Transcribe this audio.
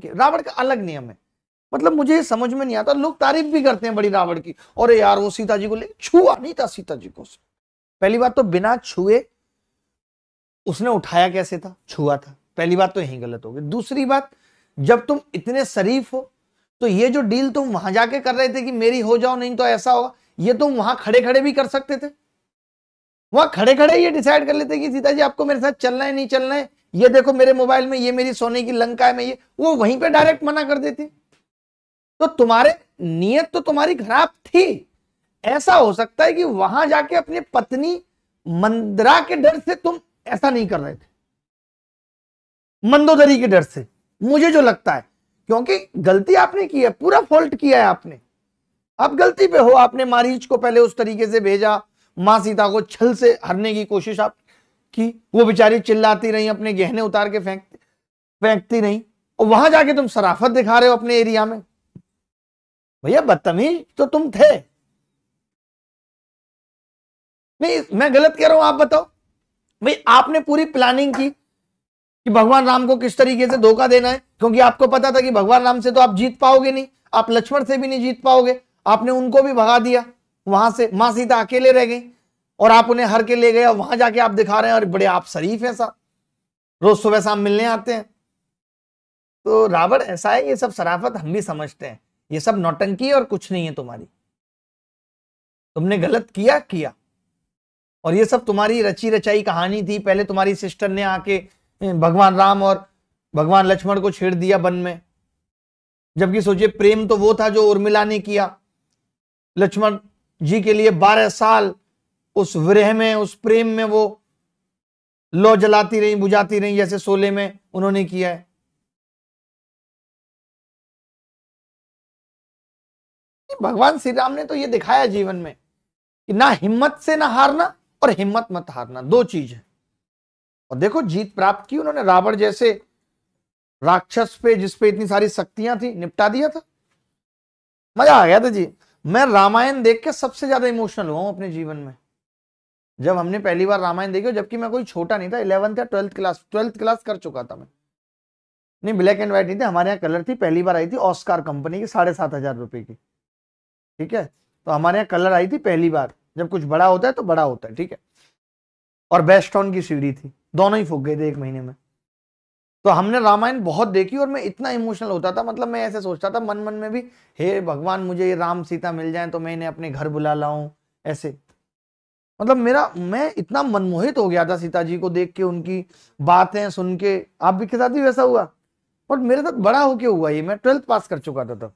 रावण का अलग नियम है। मतलब मुझे ये समझ में नहीं आता, लोग तारीफ भी करते हैं बड़ी रावण की, और यार वो सीता जी को ले छुआ नहीं था सीता जी को। पहली बात तो बिना छुए उसने उठाया कैसे था, छुआ था, पहली बात तो यही गलत हो गई। दूसरी बात, जब तुम इतने शरीफ हो तो ये जो डील तुम वहां जाके कर रहे थे कि मेरी हो जाओ नहीं तो ऐसा होगा, ये तुम वहां खड़े खड़े भी कर सकते थे। वहां खड़े खड़े ये डिसाइड कर लेते कि सीता जी आपको मेरे साथ चलना है नहीं चलना है, ये देखो मेरे मोबाइल में ये मेरी सोने की लंका है, मैं ये, वो वहीं पे डायरेक्ट मना कर देती। तो तुम्हारे नियत तो तुम्हारी खराब थी। ऐसा हो सकता है कि वहां जाके अपनी पत्नी मंदरा के डर से तुम ऐसा नहीं कर रहे थे, मंदोदरी के डर से, मुझे जो लगता है, क्योंकि गलती आपने की है, पूरा फॉल्ट किया है आपने, आप गलती पे हो। आपने मारीच को पहले उस तरीके से भेजा, मां सीता को छल से हरने की कोशिश आप की, वो बेचारी चिल्लाती रही, अपने गहने उतार के फेंकती रही, और वहां जाके तुम शराफत दिखा रहे हो अपने एरिया में। भैया बदतमीज तो तुम थे। नहीं मैं गलत कह रहा हूं, आप बताओ। भाई आपने पूरी प्लानिंग की कि भगवान राम को किस तरीके से धोखा देना है, क्योंकि आपको पता था कि भगवान राम से तो आप जीत पाओगे नहीं, आप लक्ष्मण से भी नहीं जीत पाओगे। आपने उनको भी भगा दिया वहां से, मां सीता अकेले रह गई और आप उन्हें हर के ले गए। वहां जाके आप दिखा रहे हैं और बड़े आप शरीफ हैं साहब, रोज सुबह शाम मिलने आते हैं। तो रावण ऐसा है, ये सब शराफत हम भी समझते हैं, ये सब नौटंकी है और कुछ नहीं है तुम्हारी। तुमने गलत किया, और ये सब तुम्हारी रची रचाई कहानी थी। पहले तुम्हारी सिस्टर ने आके भगवान राम और भगवान लक्ष्मण को छेड़ दिया वन में, जबकि सोचिए प्रेम तो वो था जो उर्मिला ने किया लक्ष्मण जी के लिए। 12 साल उस विरह में, उस प्रेम में वो लौ जलाती रही, बुझाती रही, जैसे शोले में उन्होंने किया है। भगवान श्री राम ने तो ये दिखाया जीवन में कि ना हिम्मत से ना हारना, और हिम्मत मत हारना, दो चीज है। और देखो जीत प्राप्त की उन्होंने, रावण जैसे राक्षस पे, जिसपे इतनी सारी शक्तियां थी, निपटा दिया था। मजा आ गया था जी। मैं रामायण देख के सबसे ज्यादा इमोशनल हुआ हूं अपने जीवन में, जब हमने पहली बार रामायण देखी, जबकि मैं कोई छोटा नहीं था, 11th या 12th क्लास कर चुका था मैं। नहीं ब्लैक एंड व्हाइट नहीं थे, हमारे यहाँ कलर थी, पहली बार आई थी ऑस्कार कंपनी की 7,500 रुपए की, ठीक है। तो हमारे यहाँ कलर आई थी पहली बार, जब कुछ बड़ा होता है तो बड़ा होता है, ठीक है। और बेस्टॉन की सीडी थी, दोनों ही फूक गए थे 1 महीने में। तो हमने रामायण बहुत देखी और मैं इतना इमोशनल होता था, मतलब मैं ऐसे सोचता था मन मन में भी, हे भगवान मुझे ये राम सीता मिल जाए तो मैं इन्हें अपने घर बुला लाऊं, ऐसे। मतलब मैं इतना मनमोहित हो गया था सीता जी को देख के, उनकी बातें सुन के। आप भी के साथ भी वैसा हुआ? और मेरे साथ बड़ा होके हुआ ये, मैं 12th पास कर चुका था तब।